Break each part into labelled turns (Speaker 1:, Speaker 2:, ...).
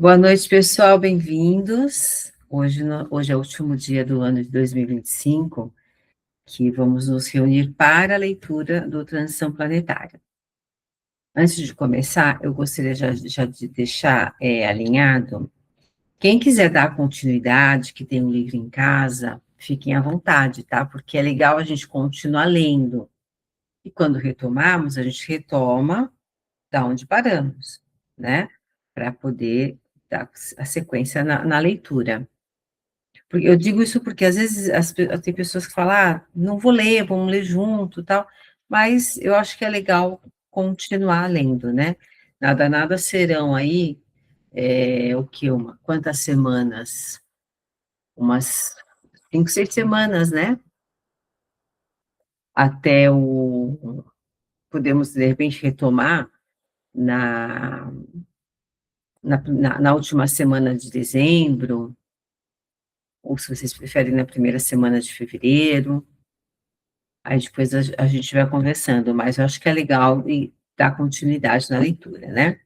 Speaker 1: Boa noite, pessoal, bem-vindos. Hoje é o último dia do ano de 2025, que vamos nos reunir para a leitura do Transição Planetária. Antes de começar, eu gostaria já de deixar alinhado. Quem quiser dar continuidade, que tem um livro em casa, fiquem à vontade, tá? Porque é legal a gente continuar lendo. E quando retomarmos, a gente retoma da onde paramos, né? Para poder dar a sequência na leitura. Eu digo isso porque às vezes tem pessoas que falam, não vou ler, vamos ler junto, tal, mas eu acho que é legal continuar lendo, né? Nada serão aí, quantas semanas? Umas 5, 6 semanas, né? Até podemos, de repente, retomar na, na última semana de dezembro, ou se vocês preferem, na primeira semana de fevereiro. Aí depois a gente vai conversando, mas eu acho que é legal e dar continuidade na leitura, né?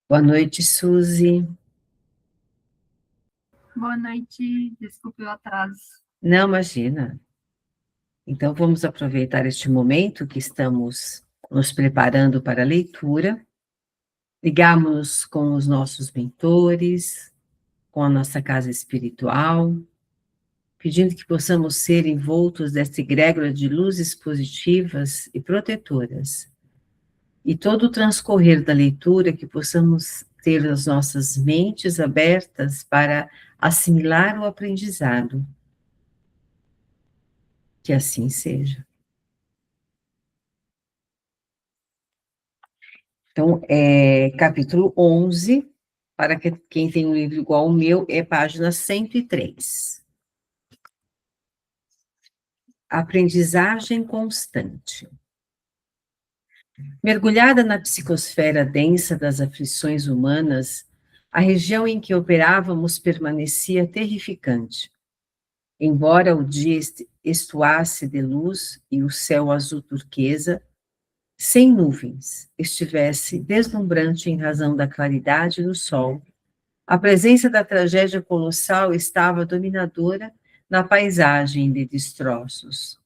Speaker 1: Boa noite, Suzy.
Speaker 2: Boa noite, desculpe o atraso.
Speaker 1: Não, imagina. Então, vamos aproveitar este momento que estamos nos preparando para a leitura, ligarmos com os nossos mentores, com a nossa casa espiritual, pedindo que possamos ser envoltos desta egrégora de luzes positivas e protetoras. E todo o transcorrer da leitura, que possamos ter as nossas mentes abertas para assimilar o aprendizado. Que assim seja. Então, capítulo 11, para quem tem um livro igual ao meu, é página 103. Aprendizagem constante. Mergulhada na psicosfera densa das aflições humanas, a região em que operávamos permanecia terrificante. Embora o dia estuasse de luz e o céu azul turquesa, sem nuvens, estivesse deslumbrante em razão da claridade do sol, a presença da tragédia colossal estava dominadora na paisagem de destroços.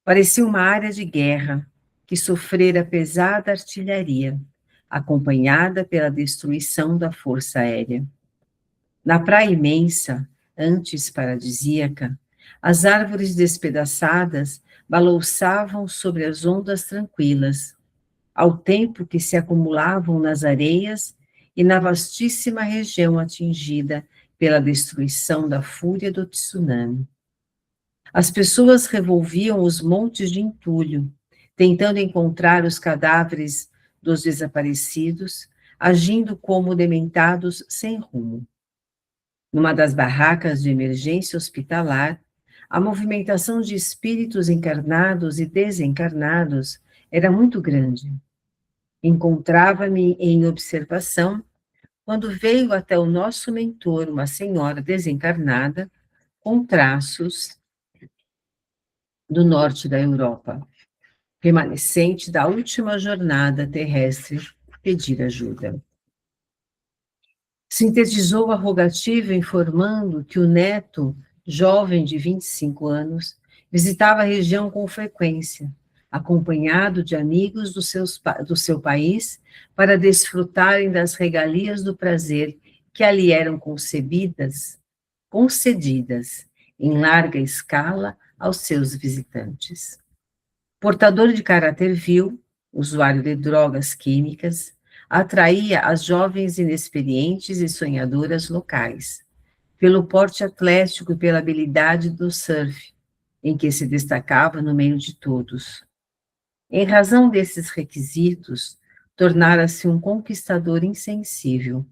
Speaker 1: Parecia uma área de guerra que sofrera pesada artilharia, acompanhada pela destruição da força aérea. Na praia imensa, antes paradisíaca, as árvores despedaçadas balouçavam sobre as ondas tranquilas, ao tempo que se acumulavam nas areias e na vastíssima região atingida pela destruição da fúria do tsunami. As pessoas revolviam os montes de entulho, tentando encontrar os cadáveres dos desaparecidos, agindo como dementados sem rumo. Numa das barracas de emergência hospitalar, a movimentação de espíritos encarnados e desencarnados era muito grande. Encontrava-me em observação quando veio até o nosso mentor uma senhora desencarnada com traços do norte da Europa, remanescente da última jornada terrestre, pedir ajuda. Sintetizou a rogativa informando que o neto, jovem de 25 anos, visitava a região com frequência, acompanhado de amigos do seu país, para desfrutarem das regalias do prazer que ali eram concedidas em larga escala aos seus visitantes. Portador de caráter vil, usuário de drogas químicas, atraía as jovens inexperientes e sonhadoras locais, pelo porte atlético e pela habilidade do surf, em que se destacava no meio de todos. Em razão desses requisitos, tornara-se um conquistador insensível,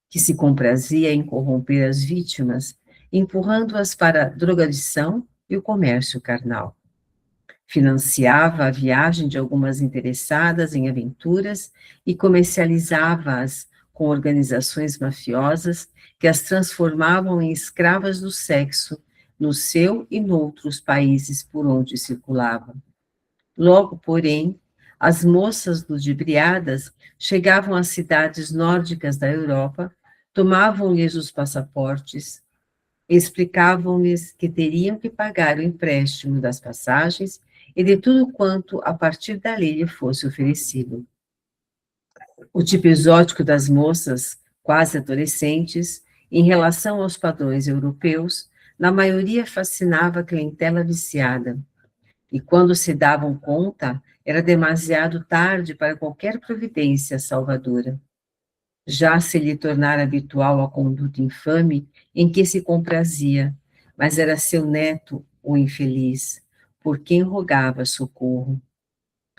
Speaker 1: que se comprazia em corromper as vítimas, empurrando-as para a drogadição e o comércio carnal. Financiava a viagem de algumas interessadas em aventuras e comercializava-as com organizações mafiosas que as transformavam em escravas do sexo no seu e noutros países por onde circulava. Logo, porém, As moças ludibriadas chegavam às cidades nórdicas da Europa, tomavam-lhes os passaportes, explicavam-lhes que teriam que pagar o empréstimo das passagens e de tudo quanto a partir dali lhe fosse oferecido. O tipo exótico das moças, quase adolescentes, em relação aos padrões europeus, na maioria fascinava a clientela viciada, e quando se davam conta, era demasiado tarde para qualquer providência salvadora. Já se lhe tornara habitual a conduta infame em que se comprazia, mas era seu neto, o infeliz, por quem rogava socorro.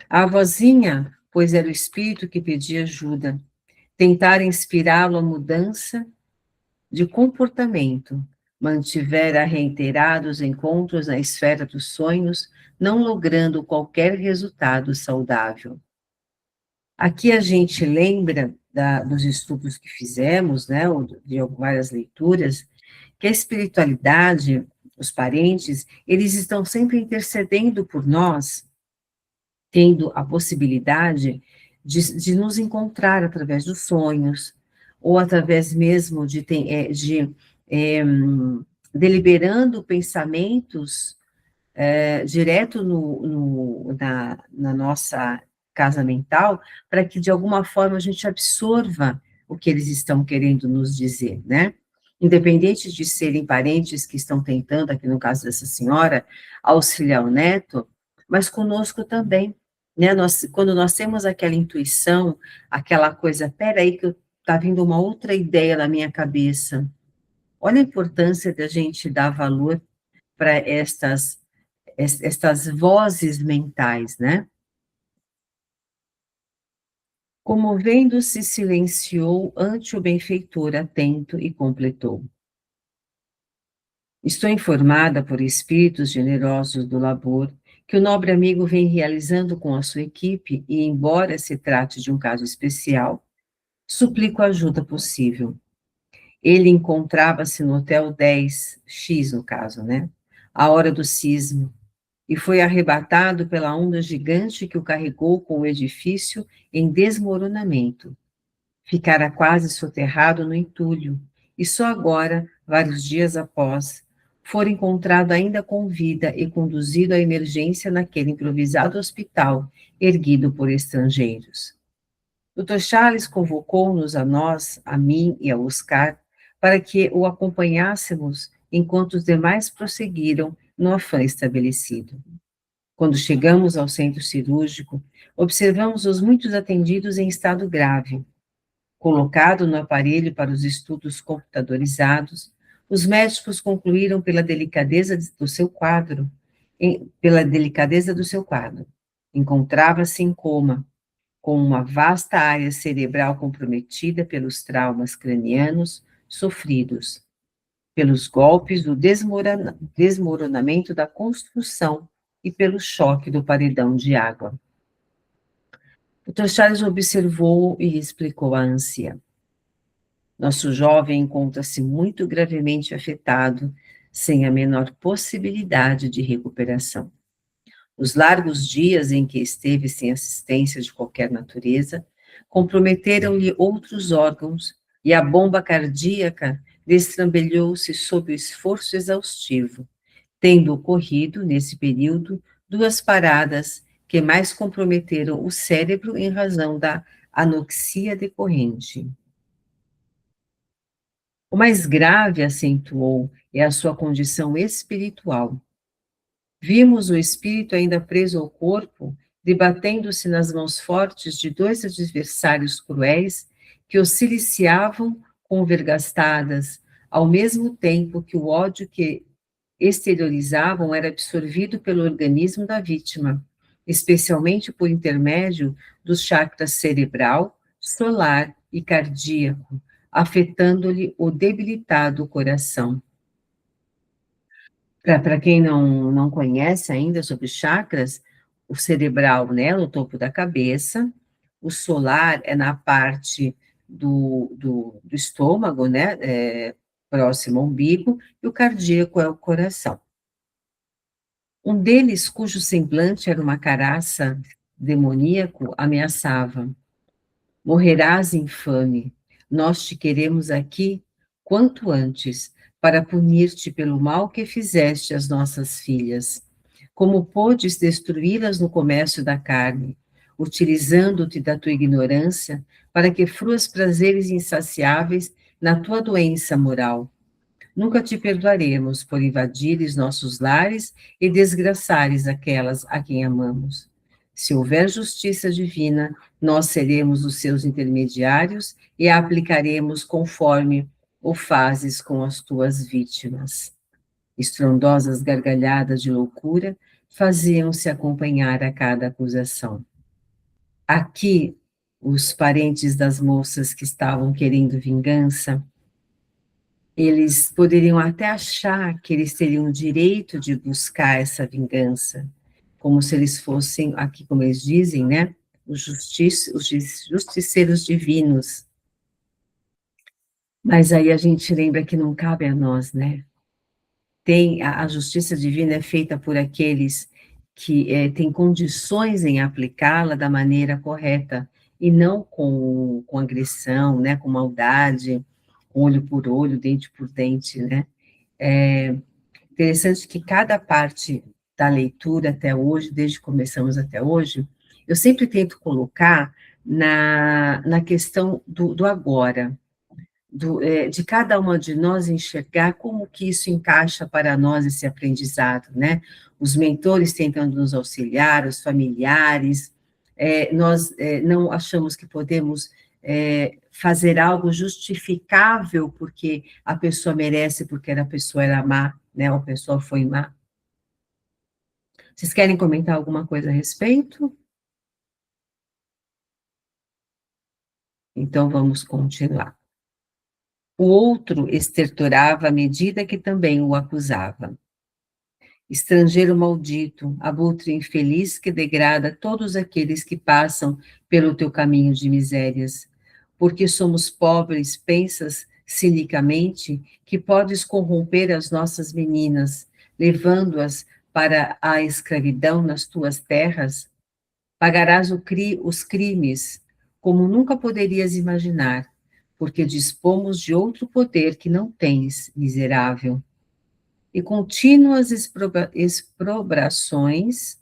Speaker 1: A avózinha, pois era o espírito que pedia ajuda, tentara inspirá-lo à mudança de comportamento, mantivera reiterados encontros na esfera dos sonhos, não logrando qualquer resultado saudável. Aqui a gente lembra dos estudos que fizemos, né, ou de várias leituras, que a espiritualidade, os parentes, eles estão sempre intercedendo por nós, tendo a possibilidade de nos encontrar através dos sonhos, ou através mesmo deliberando pensamentos direto na nossa casa mental, para que de alguma forma a gente absorva o que eles estão querendo nos dizer, né? Independente de serem parentes que estão tentando, aqui no caso dessa senhora, auxiliar o neto, mas conosco também, né? Quando nós temos aquela intuição, aquela coisa, peraí que está vindo uma outra ideia na minha cabeça. Olha a importância da gente dar valor para estas vozes mentais, né? Comovendo-se, silenciou ante o benfeitor atento e completou. Estou informada por espíritos generosos do labor que o nobre amigo vem realizando com a sua equipe e, embora se trate de um caso especial, suplico a ajuda possível. Ele encontrava-se no Hotel 10X, no caso, né? À hora do sismo, e foi arrebatado pela onda gigante que o carregou com o edifício em desmoronamento. Ficara quase soterrado no entulho, e só agora, vários dias após, fora encontrado ainda com vida e conduzido à emergência naquele improvisado hospital erguido por estrangeiros. Dr. Charles convocou-nos a nós, a mim e a Oscar, para que o acompanhássemos enquanto os demais prosseguiram no afã estabelecido. Quando chegamos ao centro cirúrgico, observamos os muitos atendidos em estado grave. Colocado no aparelho para os estudos computadorizados, os médicos concluíram pela delicadeza do seu quadro. Encontrava-se em coma, com uma vasta área cerebral comprometida pelos traumas cranianos sofridos, pelos golpes do desmoronamento da construção e pelo choque do paredão de água. O Dr. Charles observou e explicou à anciã. Nosso jovem encontra-se muito gravemente afetado, sem a menor possibilidade de recuperação. Os largos dias em que esteve sem assistência de qualquer natureza comprometeram-lhe outros órgãos e a bomba cardíaca destrambelhou-se sob o esforço exaustivo, tendo ocorrido, nesse período, duas paradas que mais comprometeram o cérebro em razão da anoxia decorrente. O mais grave, acentuou, é a sua condição espiritual. Vimos o espírito ainda preso ao corpo, debatendo-se nas mãos fortes de dois adversários cruéis que o siliciavam com vergastadas, ao mesmo tempo que o ódio que exteriorizavam era absorvido pelo organismo da vítima, especialmente por intermédio dos chakras cerebral, solar e cardíaco, afetando-lhe o debilitado coração. Para quem não conhece ainda sobre chakras, o cerebral, né, no topo da cabeça, o solar é na parte do estômago, né, próximo ao umbigo, e o cardíaco é o coração. Um deles, cujo semblante era uma caraça demoníaco ameaçava: morrerás, infame, nós te queremos aqui quanto antes, para punir-te pelo mal que fizeste às nossas filhas. Como podes destruí-las no comércio da carne, utilizando-te da tua ignorância para que fruas prazeres insaciáveis na tua doença moral? Nunca te perdoaremos por invadires nossos lares e desgraçares aquelas a quem amamos. Se houver justiça divina, nós seremos os seus intermediários e a aplicaremos conforme o fazes com as tuas vítimas. Estrondosas gargalhadas de loucura faziam-se acompanhar a cada acusação. Aqui, os parentes das moças que estavam querendo vingança, eles poderiam até achar que eles teriam o direito de buscar essa vingança, como se eles fossem, aqui como eles dizem, né, os justiceiros divinos. Mas aí a gente lembra que não cabe a nós, né? A justiça divina é feita por aqueles que têm condições em aplicá-la da maneira correta, e não com agressão, né, com maldade, olho por olho, dente por dente, né? É interessante que cada parte da leitura até hoje, desde que começamos até hoje, eu sempre tento colocar na questão do agora, de cada uma de nós enxergar como que isso encaixa para nós, esse aprendizado, né? Os mentores tentando nos auxiliar, os familiares, nós não achamos que podemos fazer algo justificável porque a pessoa merece, porque a pessoa era má, né? Ou a pessoa foi má. Vocês querem comentar alguma coisa a respeito? Então, vamos continuar. O outro estertorava à medida que também o acusava. Estrangeiro maldito, abutre infeliz que degrada todos aqueles que passam pelo teu caminho de misérias. Porque somos pobres, pensas cinicamente que podes corromper as nossas meninas, levando-as para a escravidão nas tuas terras? Pagarás os crimes como nunca poderias imaginar, porque dispomos de outro poder que não tens, miserável. E contínuas exprobrações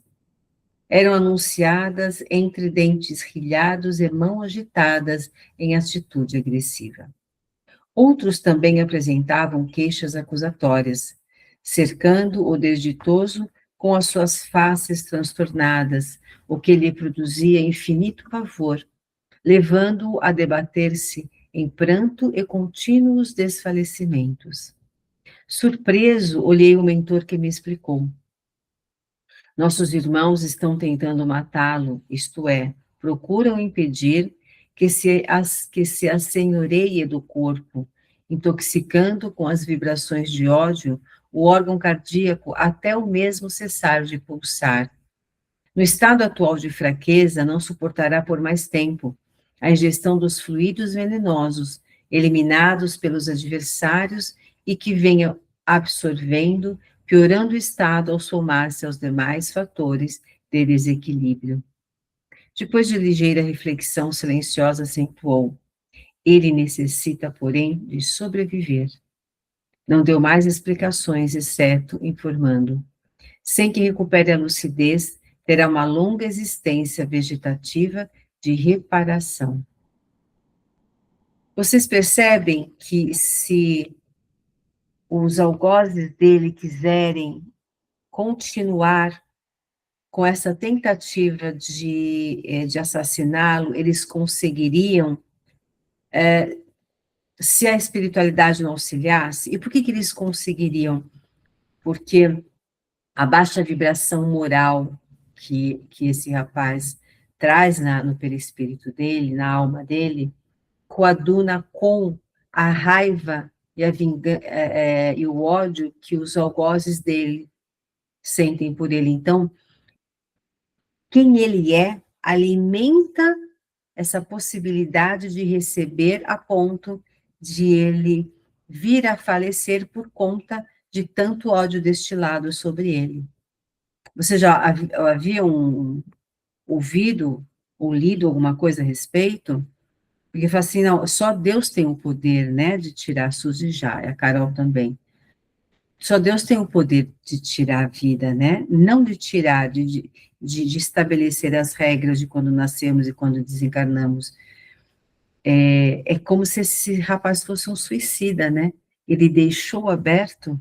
Speaker 1: eram anunciadas entre dentes rilhados e mãos agitadas em atitude agressiva. Outros também apresentavam queixas acusatórias, cercando o desditoso com as suas faces transtornadas, o que lhe produzia infinito pavor, levando-o a debater-se em pranto e contínuos desfalecimentos. Surpreso, olhei o mentor que me explicou. Nossos irmãos estão tentando matá-lo, isto é, procuram impedir que se assenhoreie do corpo, intoxicando com as vibrações de ódio o órgão cardíaco até o mesmo cessar de pulsar. No estado atual de fraqueza, não suportará por mais tempo a ingestão dos fluidos venenosos eliminados pelos adversários e que venha absorvendo, piorando o estado ao somar-se aos demais fatores de desequilíbrio. Depois de ligeira reflexão silenciosa, acentuou: ele necessita, porém, de sobreviver. Não deu mais explicações, exceto informando: sem que recupere a lucidez, terá uma longa existência vegetativa de reparação. Vocês percebem que se os algozes dele quiserem continuar com essa tentativa de assassiná-lo, eles conseguiriam, se a espiritualidade não auxiliasse. E por que eles conseguiriam? Porque a baixa vibração moral que esse rapaz traz no perispírito dele, na alma dele, coaduna com a raiva e, e o ódio que os algozes dele sentem por ele. Então, quem ele é alimenta essa possibilidade de receber a ponto de ele vir a falecer por conta de tanto ódio destilado sobre ele. Você já havia ouvido ou lido alguma coisa a respeito, porque fala assim, não, só Deus tem o poder, né, de tirar a Suzy já, e a Carol também. Só Deus tem o poder de tirar a vida, né? Não de tirar, de estabelecer as regras de quando nascemos e quando desencarnamos. É como se esse rapaz fosse um suicida, né? Ele deixou aberto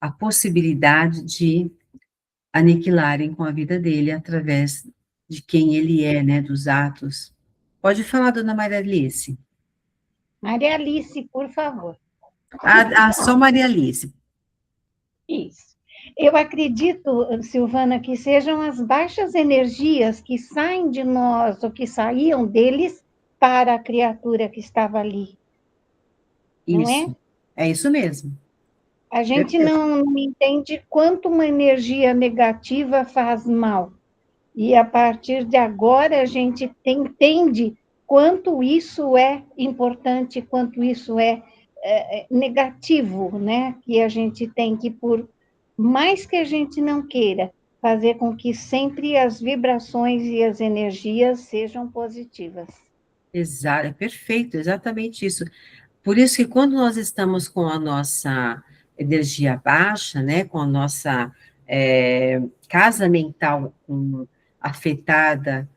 Speaker 1: a possibilidade de aniquilarem com a vida dele através de quem ele é, né? Dos atos. Pode falar, dona Maria Alice.
Speaker 3: Maria Alice, por favor.
Speaker 1: Só Maria Alice.
Speaker 3: Isso. Eu acredito, Silvana, que sejam as baixas energias que saem de nós ou que saíam deles para a criatura que estava ali, não é?
Speaker 1: Isso. É isso mesmo.
Speaker 3: A gente
Speaker 1: Perfeito.
Speaker 3: não entende quanto uma energia negativa faz mal. E a partir de agora a gente entende quanto isso é importante, quanto isso é negativo, né? Que a gente tem que, por mais que a gente não queira, fazer com que sempre as vibrações e as energias sejam positivas.
Speaker 1: Exato, é perfeito, exatamente isso. Por isso que quando nós estamos com a nossa energia baixa, né, com a nossa casa mental afetada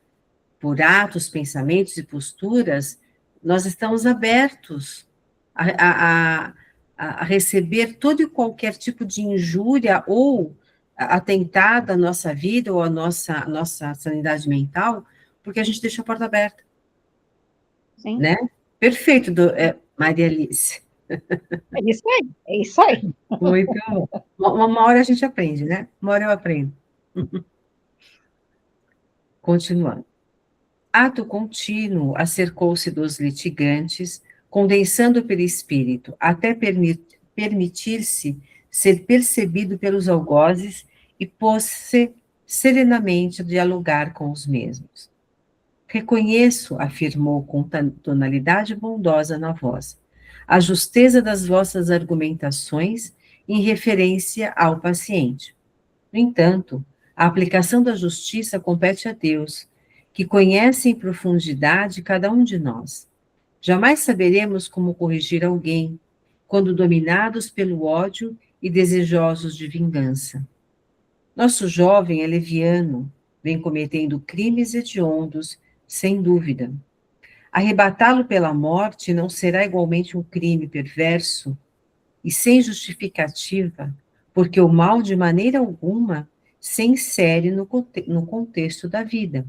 Speaker 1: por atos, pensamentos e posturas, nós estamos abertos a, a, a receber todo e qualquer tipo de injúria ou atentado à nossa vida ou à nossa sanidade mental, porque a gente deixa a porta aberta,
Speaker 3: Sim?
Speaker 1: né? Perfeito, Maria Alice.
Speaker 3: É isso aí, é isso aí.
Speaker 1: Muito bom. Uma hora a gente aprende, né? Uma hora eu aprendo. Continuando. Ato contínuo acercou-se dos litigantes, condensando pelo espírito, até permitir-se ser percebido pelos algozes e pôs-se serenamente a dialogar com os mesmos. Reconheço, afirmou com tonalidade bondosa na voz, a justeza das vossas argumentações em referência ao paciente. No entanto, a aplicação da justiça compete a Deus, que conhece em profundidade cada um de nós. Jamais saberemos como corrigir alguém, quando dominados pelo ódio e desejosos de vingança. Nosso jovem é leviano, vem cometendo crimes hediondos, sem dúvida. Arrebatá-lo pela morte não será igualmente um crime perverso e sem justificativa, porque o mal, de maneira alguma, se insere no contexto da vida.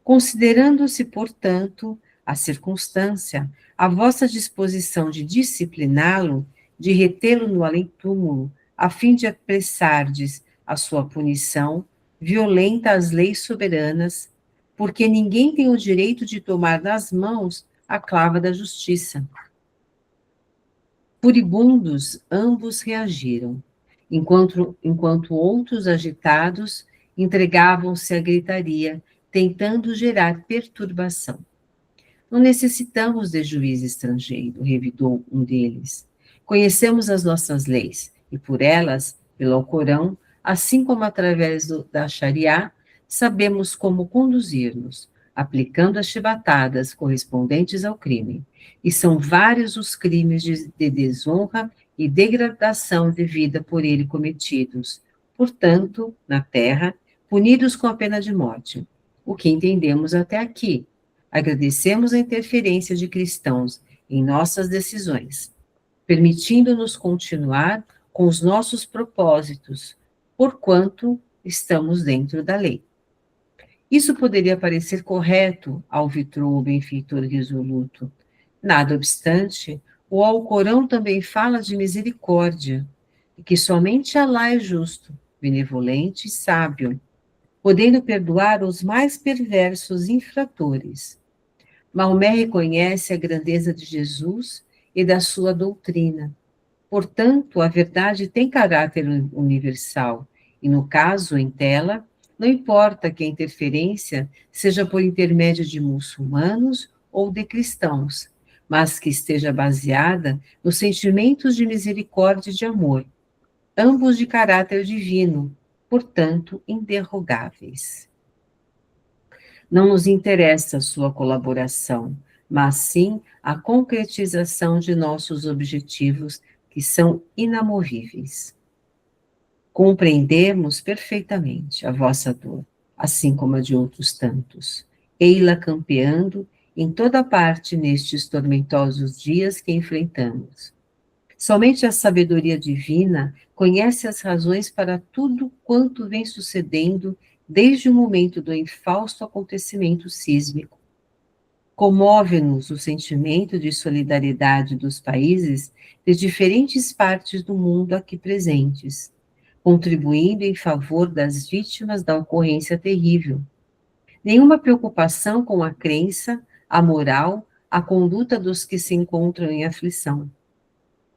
Speaker 1: Considerando-se, portanto, a circunstância, a vossa disposição de discipliná-lo, de retê-lo no além-túmulo, a fim de apressardes a sua punição, violenta às leis soberanas, porque ninguém tem o direito de tomar nas mãos a clava da justiça. Furibundos, ambos reagiram, enquanto outros agitados entregavam-se à gritaria, tentando gerar perturbação. Não necessitamos de juiz estrangeiro, revidou um deles. Conhecemos as nossas leis, e por elas, pelo Alcorão, assim como através da Sharia, sabemos como conduzir-nos, aplicando as chibatadas correspondentes ao crime. E são vários os crimes de desonra e degradação de vida por ele cometidos, portanto, na terra, punidos com a pena de morte. O que entendemos até aqui. Agradecemos a interferência de cristãos em nossas decisões, permitindo-nos continuar com os nossos propósitos, porquanto estamos dentro da lei. Isso poderia parecer correto, alvitrou o benfeitor resoluto. Nada obstante, o Alcorão também fala de misericórdia, e que somente Alá é justo, benevolente e sábio, podendo perdoar os mais perversos infratores. Maomé reconhece a grandeza de Jesus e da sua doutrina. Portanto, a verdade tem caráter universal, e no caso em tela, não importa que a interferência seja por intermédio de muçulmanos ou de cristãos, mas que esteja baseada nos sentimentos de misericórdia e de amor, ambos de caráter divino, portanto, inderrogáveis. Não nos interessa a sua colaboração, mas sim a concretização de nossos objetivos, que são inamovíveis. Compreendemos perfeitamente a vossa dor, assim como a de outros tantos. Ei-la campeando em toda parte nestes tormentosos dias que enfrentamos. Somente a sabedoria divina conhece as razões para tudo quanto vem sucedendo desde o momento do infausto acontecimento sísmico. Comove-nos o sentimento de solidariedade dos países de diferentes partes do mundo aqui presentes, contribuindo em favor das vítimas da ocorrência terrível. Nenhuma preocupação com a crença, a moral, a conduta dos que se encontram em aflição.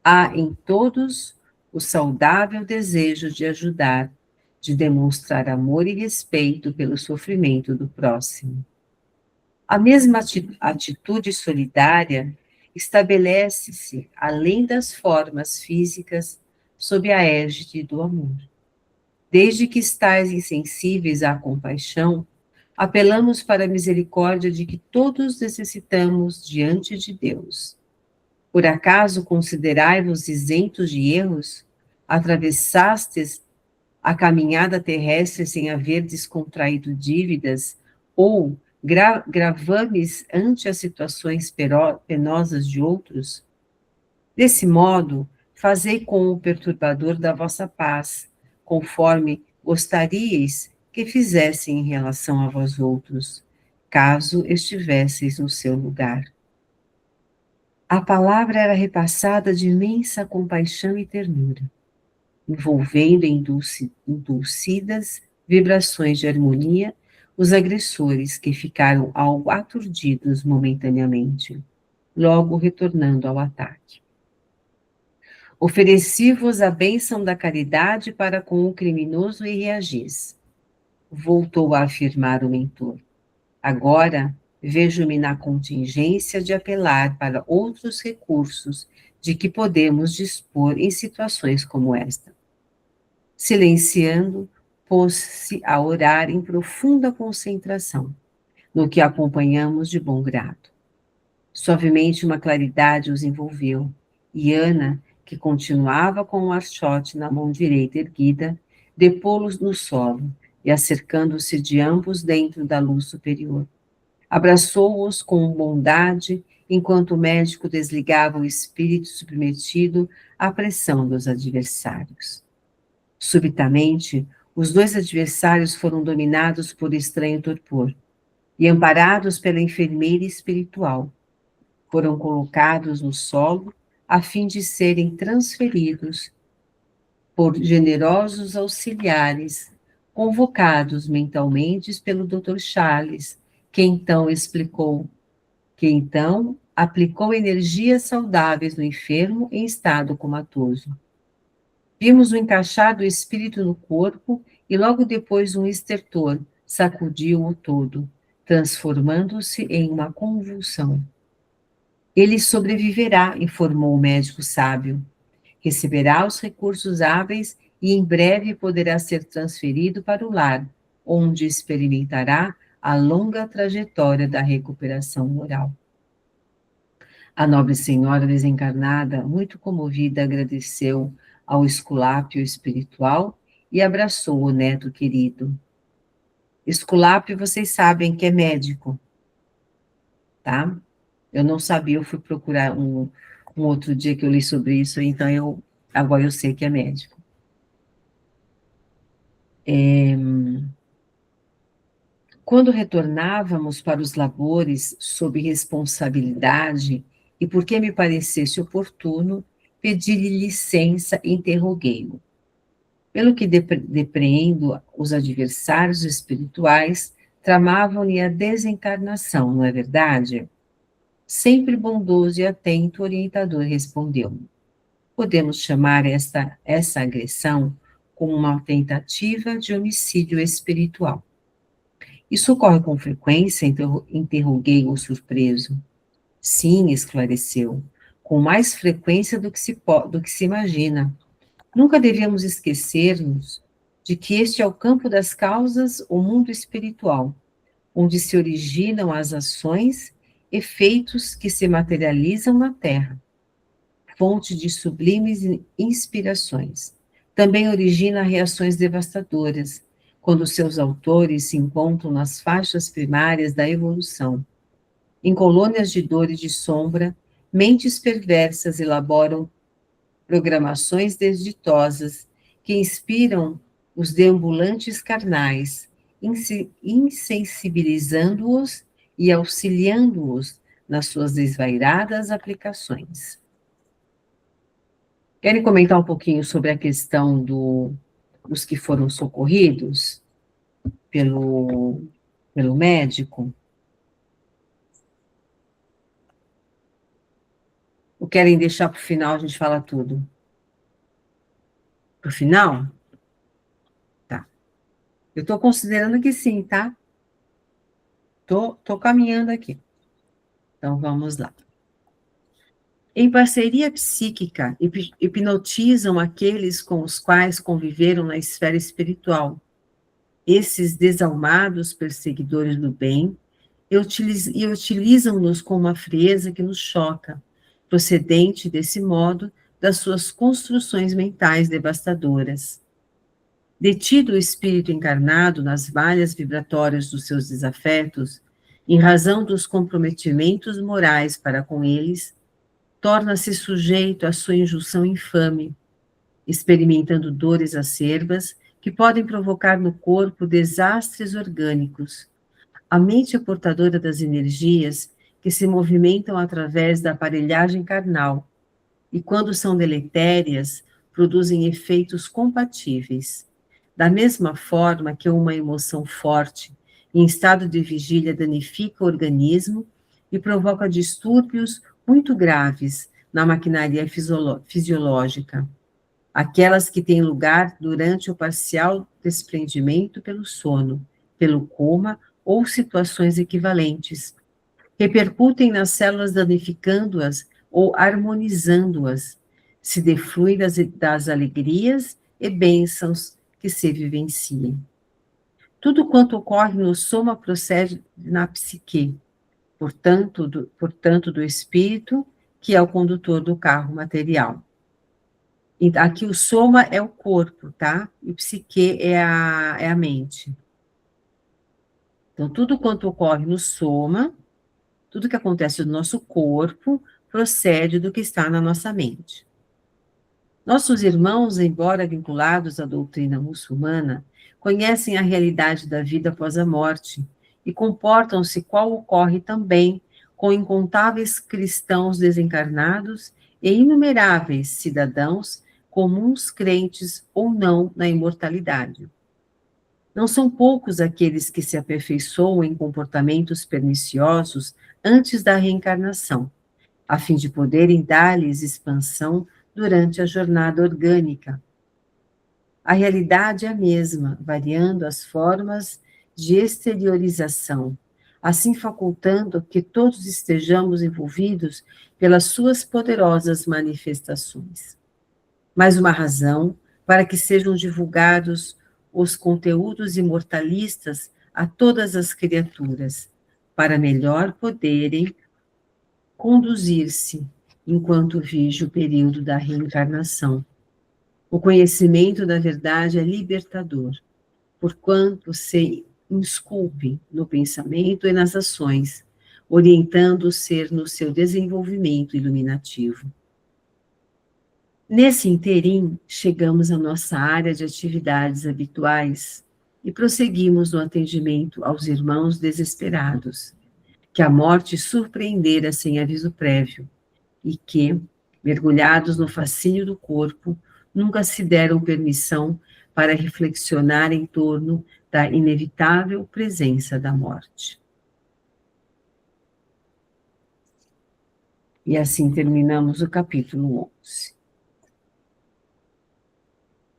Speaker 1: Há em todos o saudável desejo de ajudar, de demonstrar amor e respeito pelo sofrimento do próximo. A mesma atitude solidária estabelece-se além das formas físicas sob a égide do amor. Desde que estáis insensíveis à compaixão, apelamos para a misericórdia de que todos necessitamos diante de Deus. Por acaso considerai-vos isentos de erros? Atravessastes a caminhada terrestre sem haver descontraído dívidas? Ou gravames ante as situações penosas de outros? Desse modo, fazei com o perturbador da vossa paz, conforme gostaríeis que fizessem em relação a vós outros, caso estivesseis no seu lugar. A palavra era repassada de imensa compaixão e ternura, envolvendo em dulcidas vibrações de harmonia os agressores, que ficaram algo aturdidos momentaneamente, logo retornando ao ataque. Ofereci-vos a bênção da caridade para com o criminoso e reagis. Voltou a afirmar o mentor. Agora, vejo-me na contingência de apelar para outros recursos de que podemos dispor em situações como esta. Silenciando, pôs-se a orar em profunda concentração, no que acompanhamos de bom grado. Suavemente uma claridade os envolveu, e Ana, que continuava com o archote na mão direita erguida, depô-los no solo e acercando-se de ambos dentro da luz superior. Abraçou-os com bondade, enquanto o médico desligava o espírito submetido à pressão dos adversários. Subitamente, os dois adversários foram dominados por estranho torpor e, amparados pela enfermeira espiritual, foram colocados no solo a fim de serem transferidos por generosos auxiliares, convocados mentalmente pelo Dr. Charles, que então aplicou energias saudáveis no enfermo em estado comatoso. Vimos o encaixar do espírito no corpo e logo depois um estertor sacudiu-o todo, transformando-se em uma convulsão. Ele sobreviverá, informou o médico sábio. Receberá os recursos hábeis e em breve poderá ser transferido para o lar, onde experimentará a longa trajetória da recuperação moral. A nobre senhora desencarnada, muito comovida, agradeceu ao Esculápio espiritual e abraçou o neto querido. Esculápio, vocês sabem que é médico, tá? Eu não sabia, eu fui procurar um outro dia que eu li sobre isso, então agora eu sei que é médico. Quando retornávamos para os labores sob responsabilidade, e porque me parecesse oportuno, pedi-lhe licença e interroguei-o. Pelo que depreendo, os adversários espirituais tramavam-lhe a desencarnação, não é verdade? Sempre bondoso e atento, o orientador respondeu-me. Podemos chamar essa agressão como uma tentativa de homicídio espiritual. Isso ocorre com frequência? Interroguei-o surpreso. Sim, esclareceu, com mais frequência do que se imagina. Nunca devemos esquecer-nos de que este é o campo das causas, o mundo espiritual, onde se originam as ações, efeitos que se materializam na Terra, fonte de sublimes inspirações. Também origina reações devastadoras, quando seus autores se encontram nas faixas primárias da evolução. Em colônias de dor e de sombra, mentes perversas elaboram programações desditosas que inspiram os deambulantes carnais, insensibilizando-os e auxiliando-os nas suas desvairadas aplicações. Querem comentar um pouquinho sobre a questão dos que foram socorridos pelo médico? Ou querem deixar para o final, a gente fala tudo? Para o final? Tá. Eu estou considerando que sim, tá? Tô caminhando aqui. Então, vamos lá. Em parceria psíquica, hipnotizam aqueles com os quais conviveram na esfera espiritual. Esses desalmados perseguidores do bem e utilizam-nos com uma frieza que nos choca, procedente, desse modo, das suas construções mentais devastadoras. Detido o espírito encarnado nas malhas vibratórias dos seus desafetos, em razão dos comprometimentos morais para com eles, torna-se sujeito à sua injunção infame, experimentando dores acerbas que podem provocar no corpo desastres orgânicos. A mente é portadora das energias que se movimentam através da aparelhagem carnal e, quando são deletérias, produzem efeitos compatíveis. Da mesma forma que uma emoção forte, em estado de vigília, danifica o organismo e provoca distúrbios muito graves na maquinaria fisiológica, aquelas que têm lugar durante o parcial desprendimento pelo sono, pelo coma ou situações equivalentes, repercutem nas células danificando-as ou harmonizando-as, se deflui das alegrias e bênçãos que se vivenciem. Tudo quanto ocorre no soma procede na psique, portanto do espírito, que é o condutor do carro material. Aqui o soma é o corpo, tá? E o psique é a mente. Então, tudo quanto ocorre no soma, tudo que acontece no nosso corpo, procede do que está na nossa mente. Nossos irmãos, embora vinculados à doutrina muçulmana, conhecem a realidade da vida após a morte e comportam-se qual ocorre também com incontáveis cristãos desencarnados e inumeráveis cidadãos comuns, crentes ou não na imortalidade. Não são poucos aqueles que se aperfeiçoam em comportamentos perniciosos antes da reencarnação, a fim de poderem dar-lhes expansão durante a jornada orgânica. A realidade é a mesma, variando as formas de exteriorização, assim facultando que todos estejamos envolvidos pelas suas poderosas manifestações. Mais uma razão para que sejam divulgados os conteúdos imortalistas a todas as criaturas, para melhor poderem conduzir-se enquanto vige o período da reencarnação. O conhecimento da verdade é libertador, porquanto se insculpe no pensamento e nas ações, orientando o ser no seu desenvolvimento iluminativo. Nesse interim, chegamos à nossa área de atividades habituais e prosseguimos no atendimento aos irmãos desesperados, que a morte surpreendera sem aviso prévio e que, mergulhados no fascínio do corpo, nunca se deram permissão para reflexionar em torno da inevitável presença da morte. E assim terminamos o capítulo 11.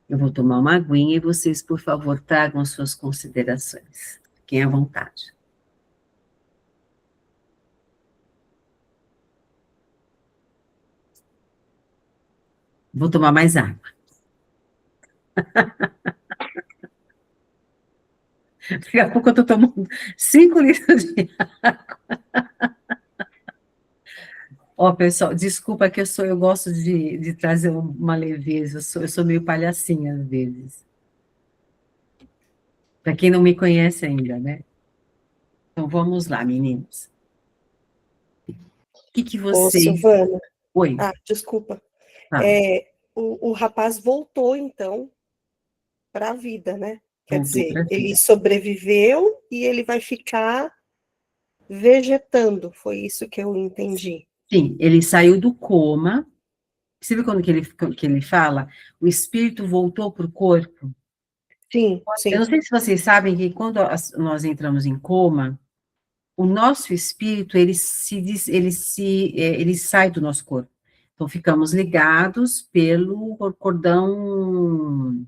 Speaker 1: Eu vou tomar uma aguinha e vocês, por favor, tragam as suas considerações. Fiquem à vontade. Vou tomar mais água. Daqui a pouco eu estou tomando 5 litros de água. Ó, pessoal, desculpa que eu gosto de trazer uma leveza, eu sou meio palhacinha às vezes. Para quem não me conhece ainda, né? Então vamos lá, meninos. O que
Speaker 4: Ô,
Speaker 1: vocês...
Speaker 4: Silvana,
Speaker 1: Oi,
Speaker 4: desculpa.
Speaker 1: fala.
Speaker 4: O rapaz voltou, então, para a vida, né? Quer
Speaker 1: Voltou para
Speaker 4: dizer,
Speaker 1: a
Speaker 4: ele
Speaker 1: vida.
Speaker 4: sobreviveu e ele vai ficar vegetando, foi isso que eu entendi.
Speaker 1: Sim, ele saiu do coma. Você viu quando que ele fala? O espírito voltou para o corpo?
Speaker 4: Sim,
Speaker 1: Eu não
Speaker 4: sim.
Speaker 1: sei se vocês sabem que quando nós entramos em coma, o nosso espírito, ele sai do nosso corpo. Então, ficamos ligados pelo cordão,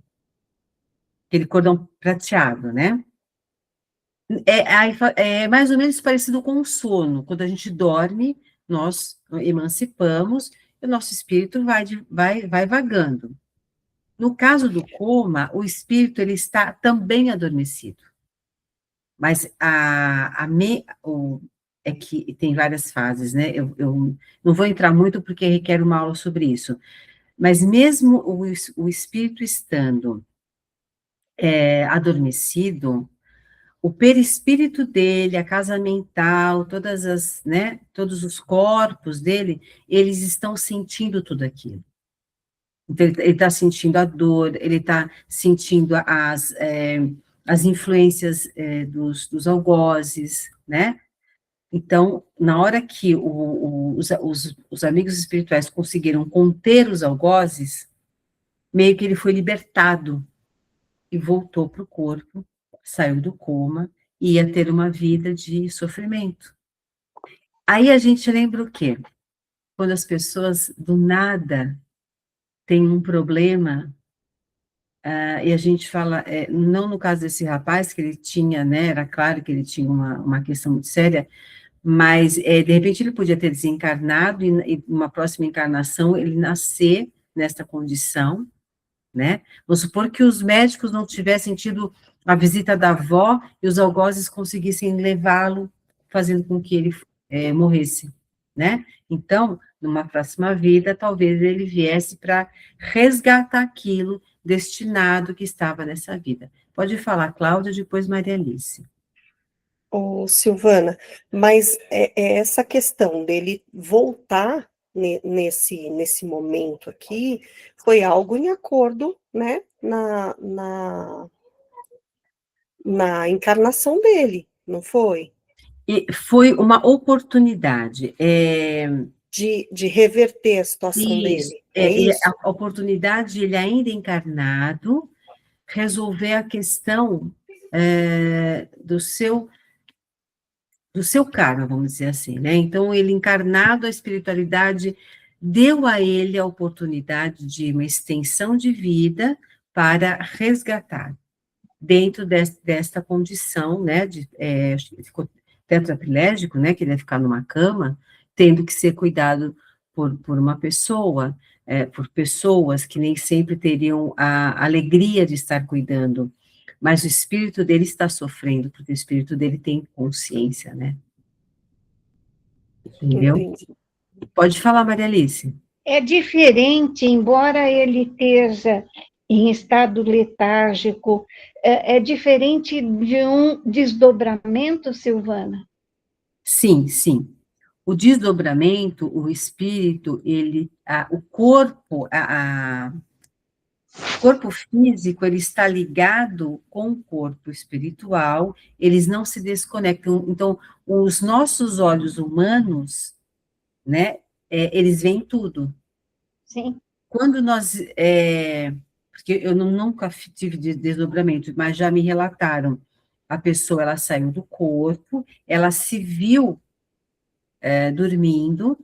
Speaker 1: aquele cordão prateado, né? É mais ou menos parecido com o sono. Quando a gente dorme, nós emancipamos e o nosso espírito vai vagando. No caso do coma, o espírito ele está também adormecido. Mas é que tem várias fases, né? Eu não vou entrar muito porque requer uma aula sobre isso. Mas mesmo o espírito estando adormecido, o perispírito dele, a casa mental, né, todos os corpos dele, eles estão sentindo tudo aquilo. Então, ele está sentindo a dor, ele está sentindo as influências dos algozes, né? Então, na hora que os amigos espirituais conseguiram conter os algozes, meio que ele foi libertado e voltou para o corpo, saiu do coma e ia ter uma vida de sofrimento. Aí a gente lembra o quê? Quando as pessoas do nada têm um problema, e a gente fala, não no caso desse rapaz, que ele tinha, né, era claro que ele tinha uma questão muito séria, mas, de repente, ele podia ter desencarnado e numa próxima encarnação ele nascer nesta condição, né? Vamos supor que os médicos não tivessem tido a visita da avó e os algozes conseguissem levá-lo, fazendo com que ele morresse, né? Então, numa próxima vida, talvez ele viesse para resgatar aquilo destinado que estava nessa vida. Pode falar, Cláudia, depois Maria Alice.
Speaker 4: Ô, Silvana, mas essa questão dele voltar nesse momento aqui foi algo em acordo, né, na encarnação dele, não foi?
Speaker 1: E foi uma oportunidade.
Speaker 4: De reverter a situação
Speaker 1: Isso,
Speaker 4: dele, é isso?
Speaker 1: a oportunidade de ele ainda encarnado resolver a questão do seu karma, vamos dizer assim, né? Então, ele encarnado, a espiritualidade deu a ele a oportunidade de uma extensão de vida para resgatar, dentro desta condição, né, ficou tetraplégico, né, que ele ia ficar numa cama, tendo que ser cuidado por uma pessoa, por pessoas que nem sempre teriam a alegria de estar cuidando, mas o espírito dele está sofrendo, porque o espírito dele tem consciência, né? Entendeu?
Speaker 4: Entendi.
Speaker 1: Pode falar, Maria Alice.
Speaker 3: É diferente, embora ele esteja em estado letárgico, é diferente de um desdobramento, Silvana?
Speaker 1: Sim, sim. O desdobramento, o espírito, o corpo físico, ele está ligado com o corpo espiritual, eles não se desconectam. Então, os nossos olhos humanos, né, eles veem tudo.
Speaker 3: Sim.
Speaker 1: Quando porque eu nunca tive desdobramento, mas já me relataram, a pessoa, ela saiu do corpo, ela se viu dormindo,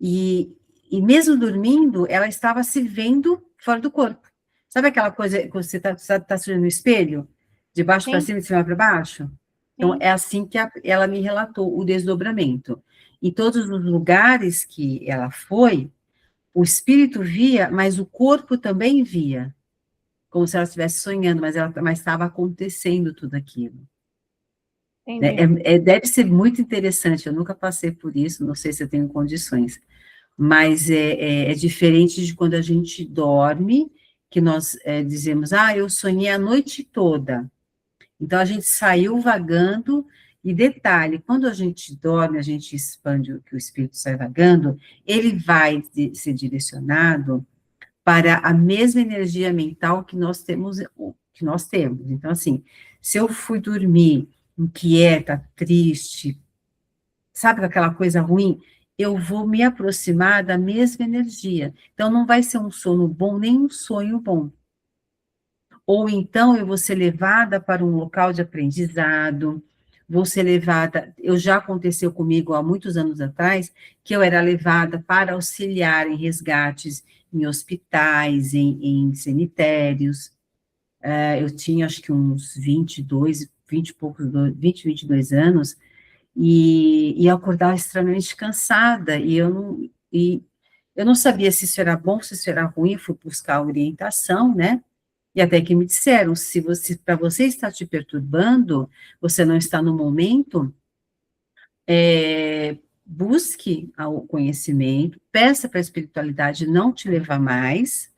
Speaker 1: e mesmo dormindo, ela estava se vendo fora do corpo. Sabe aquela coisa que você está se olhando no espelho? De baixo para
Speaker 3: Sim.
Speaker 1: cima, de cima para baixo? Então,
Speaker 3: Sim.
Speaker 1: é assim que ela me relatou o desdobramento. Em todos os lugares que ela foi, o espírito via, mas o corpo também via. como se ela estivesse sonhando, mas estava acontecendo tudo aquilo.
Speaker 3: Entendi.
Speaker 1: Deve ser muito interessante, eu nunca passei por isso, não sei se eu tenho condições, mas é diferente de quando a gente dorme, que nós dizemos, eu sonhei a noite toda. Então, a gente saiu vagando, e detalhe, quando a gente dorme, a gente expande o que o espírito sai vagando, ele vai ser direcionado para a mesma energia mental que nós temos. Então, assim, se eu fui dormir inquieta, triste, sabe, com aquela coisa ruim, eu vou me aproximar da mesma energia. Então, não vai ser um sono bom, nem um sonho bom. Ou então eu vou ser levada para um local de aprendizado, vou ser levada, já aconteceu comigo há muitos anos atrás, que eu era levada para auxiliar em resgates em hospitais, em cemitérios. Eu tinha acho que uns 22, 20 e poucos, 20, 22 anos, e eu acordava extremamente cansada, e eu não sabia se isso era bom, se isso era ruim, fui buscar orientação, né? E até que me disseram, para você estar te perturbando, você não está no momento, busque o conhecimento, peça para a espiritualidade não te levar mais,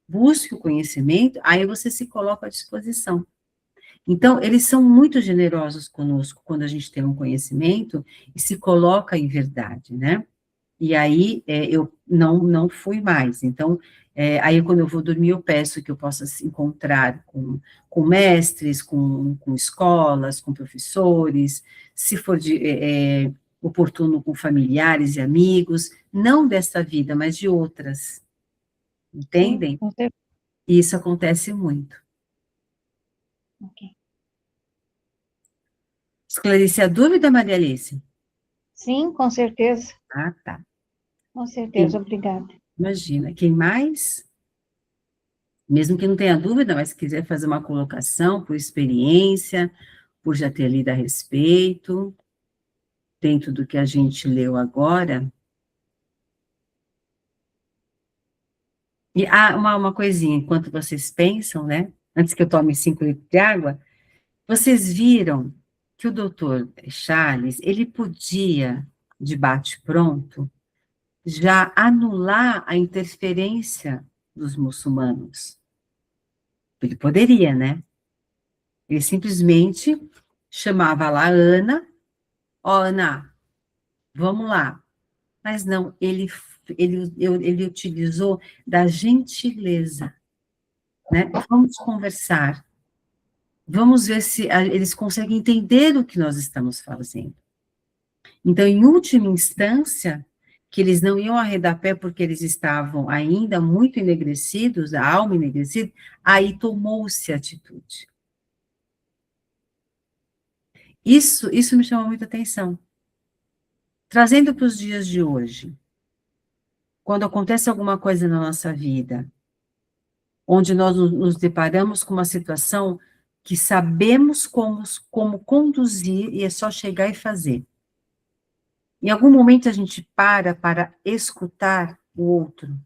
Speaker 1: busque o conhecimento, aí você se coloca à disposição. Então, eles são muito generosos conosco quando a gente tem um conhecimento e se coloca em verdade, né? E aí, eu não fui mais. Então, aí quando eu vou dormir, eu peço que eu possa se encontrar com mestres, com escolas, com professores, se for oportuno, com familiares e amigos, não desta vida, mas de outras. Entendem?
Speaker 3: Com certeza.
Speaker 1: E isso acontece muito.
Speaker 3: Ok.
Speaker 1: Esclareci a dúvida, Maria Alice?
Speaker 3: Sim, com certeza.
Speaker 1: Ah, tá.
Speaker 3: Com certeza, obrigada.
Speaker 1: Imagina. Quem mais? Mesmo que não tenha dúvida, mas se quiser fazer uma colocação por experiência, por já ter lido a respeito, dentro do que a gente leu agora. E uma coisinha, enquanto vocês pensam, né? Antes que eu tome 5 litros de água, vocês viram que o doutor Charles, ele podia, de bate-pronto, já anular a interferência dos muçulmanos. Ele poderia, né? Ele simplesmente chamava lá a Ana, Ana, vamos lá. Mas não, ele utilizou da gentileza, né? Vamos conversar, vamos ver se eles conseguem entender o que nós estamos fazendo. Então, em última instância, que eles não iam arredar pé porque eles estavam ainda muito enegrecidos, a alma enegrecida, aí tomou-se atitude. Isso me chamou muita atenção. Trazendo para os dias de hoje, quando acontece alguma coisa na nossa vida, onde nós nos deparamos com uma situação que sabemos como conduzir e é só chegar e fazer. Em algum momento a gente para escutar o outro,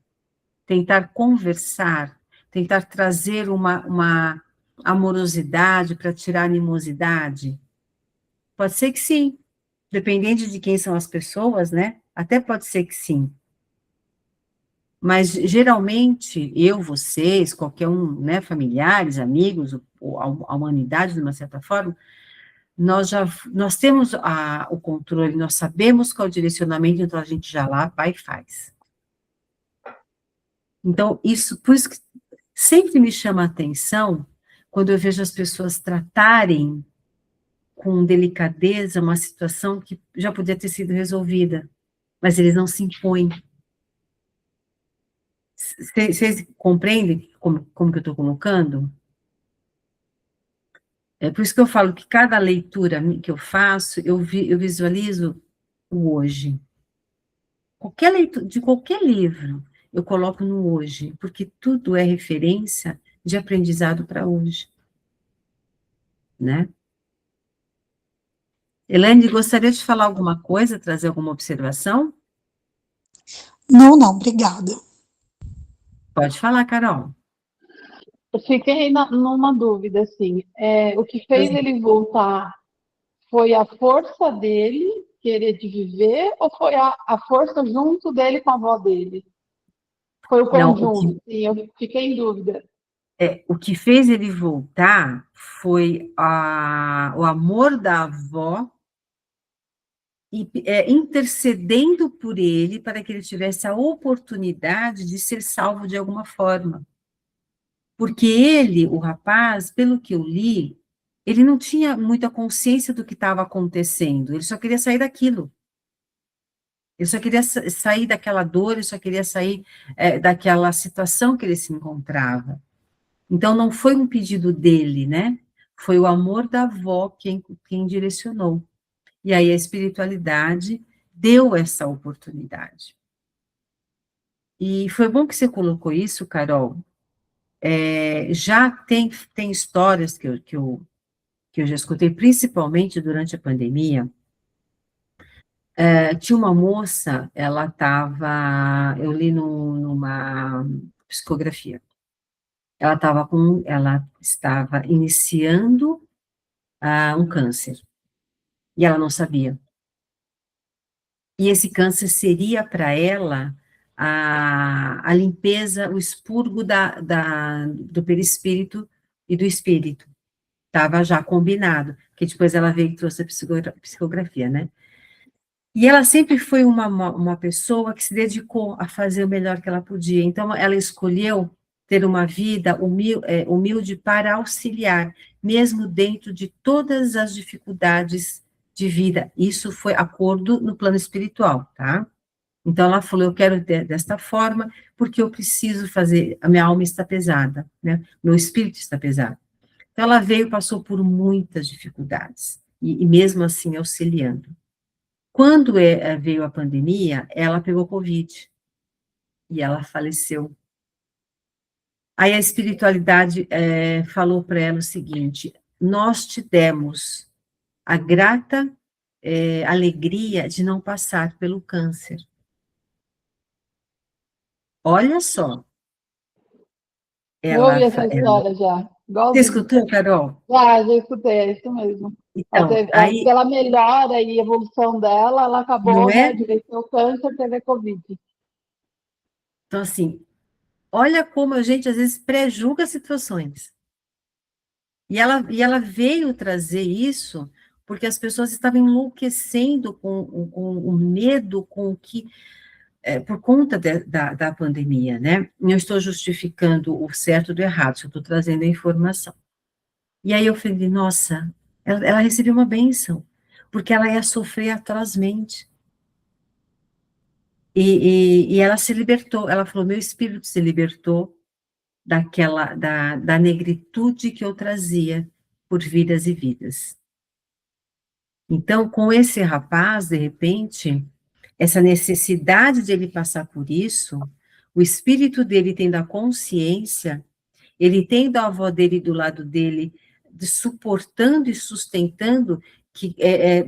Speaker 1: tentar conversar, tentar trazer uma amorosidade para tirar a animosidade. Pode ser que sim, dependendo de quem são as pessoas, né? Até pode ser que sim. Mas, geralmente, vocês, qualquer um, né, familiares, amigos, ou a humanidade, de uma certa forma, nós temos o controle, nós sabemos qual é o direcionamento, então a gente já lá vai e faz. Então, por isso que sempre me chama a atenção, quando eu vejo as pessoas tratarem com delicadeza uma situação que já podia ter sido resolvida, mas eles não se impõem. Vocês compreendem como que eu estou colocando? É por isso que eu falo que cada leitura que eu faço, eu visualizo o hoje. Qualquer leitura, de qualquer livro, eu coloco no hoje, porque tudo é referência de aprendizado para hoje. Né? Elaine, gostaria de falar alguma coisa, trazer alguma observação?
Speaker 5: Não, obrigada.
Speaker 1: Pode falar, Carol.
Speaker 5: Eu fiquei numa dúvida, assim, o que fez ele voltar foi a força dele querer de viver ou foi a força junto dele com a avó dele? Foi o
Speaker 1: Não,
Speaker 5: conjunto, sim, eu fiquei em dúvida.
Speaker 1: o que fez ele voltar foi o amor da avó intercedendo por ele para que ele tivesse a oportunidade de ser salvo de alguma forma. Porque ele, o rapaz, pelo que eu li, ele não tinha muita consciência do que estava acontecendo, ele só queria sair daquilo. Ele só queria sair daquela dor, ele só queria sair daquela situação que ele se encontrava. Então, não foi um pedido dele, né? Foi o amor da avó quem direcionou. E aí a espiritualidade deu essa oportunidade. E foi bom que você colocou isso, Carol. Já tem histórias que eu já escutei, principalmente durante a pandemia. Tinha uma moça, ela estava, eu li numa psicografia, ela estava iniciando um câncer, e ela não sabia. E esse câncer seria para ela a limpeza, o expurgo do perispírito e do espírito. Estava já combinado, que depois ela veio e trouxe a psicografia, né? E ela sempre foi uma pessoa que se dedicou a fazer o melhor que ela podia. Então, ela escolheu ter uma vida humilde para auxiliar, mesmo dentro de todas as dificuldades de vida. Isso foi acordo no plano espiritual, tá? Então, ela falou, eu quero desta forma, porque eu preciso fazer, a minha alma está pesada, né? Meu espírito está pesado. Então, ela veio, passou por muitas dificuldades, e mesmo assim auxiliando. Quando veio a pandemia, ela pegou Covid, e ela faleceu. Aí a espiritualidade falou para ela o seguinte, nós te demos a grata alegria de não passar pelo câncer. Olha só.
Speaker 5: Eu ouvi essa história já.
Speaker 1: Você
Speaker 5: Igualzinho.
Speaker 1: escutou, Carol?
Speaker 5: Já escutei, é isso mesmo.
Speaker 1: Então, aí,
Speaker 5: Pela melhora e evolução dela, ela
Speaker 1: não
Speaker 5: acabou, né,
Speaker 1: é?
Speaker 5: de vencer o câncer, teve a Covid.
Speaker 1: Então, assim, olha como a gente, às vezes, pré-julga situações. E ela veio trazer isso porque as pessoas estavam enlouquecendo com o medo, com o que por conta da pandemia, né? Não estou justificando o certo do errado, só estou trazendo a informação. E aí eu falei, nossa, ela recebeu uma bênção, porque ela ia sofrer atrozmente. E ela se libertou, ela falou, meu espírito se libertou da negritude que eu trazia por vidas e vidas. Então, com esse rapaz, de repente, essa necessidade de ele passar por isso, o espírito dele tendo a consciência, ele tendo a avó dele do lado dele, suportando e sustentando, que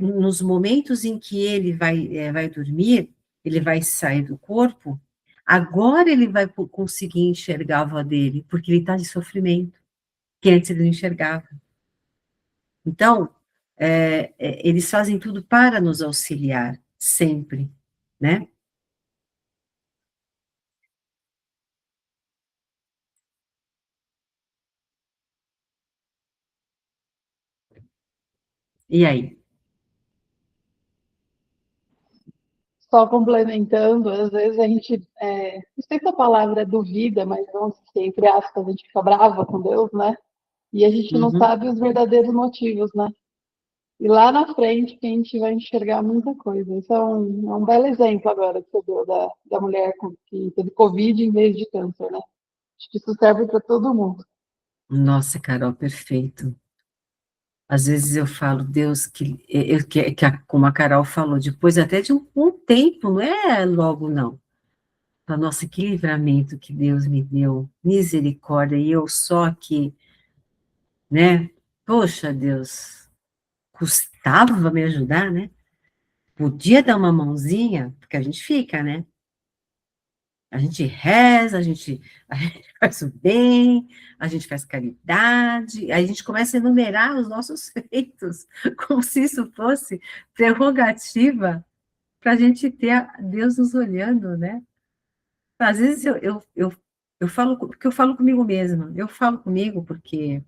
Speaker 1: nos momentos em que ele vai dormir, ele vai sair do corpo, agora ele vai conseguir enxergar a avó dele, porque ele está de sofrimento, que antes ele não enxergava. Então, eles fazem tudo para nos auxiliar, sempre, né? E aí?
Speaker 5: Só complementando, às vezes a gente, não sei se a palavra é duvida, mas vamos dizer, entre aspas, a gente fica brava com Deus, né? E a gente não
Speaker 1: Uhum.
Speaker 5: sabe os verdadeiros motivos, né? E lá na frente que a gente vai enxergar muita coisa. Isso é um belo exemplo agora que você deu da mulher que teve Covid em vez de câncer, né? Acho que isso serve para todo mundo.
Speaker 1: Nossa, Carol, perfeito. Às vezes eu falo, Deus, como a Carol falou, depois até de um tempo, não é logo, não. Fala, nossa, que livramento que Deus me deu, misericórdia, e eu só aqui, né? Poxa, Deus, custava me ajudar, né? Podia dar uma mãozinha, porque a gente fica, né? A gente reza, a gente faz o bem, a gente faz caridade, aí a gente começa a enumerar os nossos feitos, como se isso fosse prerrogativa para a gente ter Deus nos olhando, né? Às vezes eu falo, porque eu falo comigo mesma, eu falo comigo porque,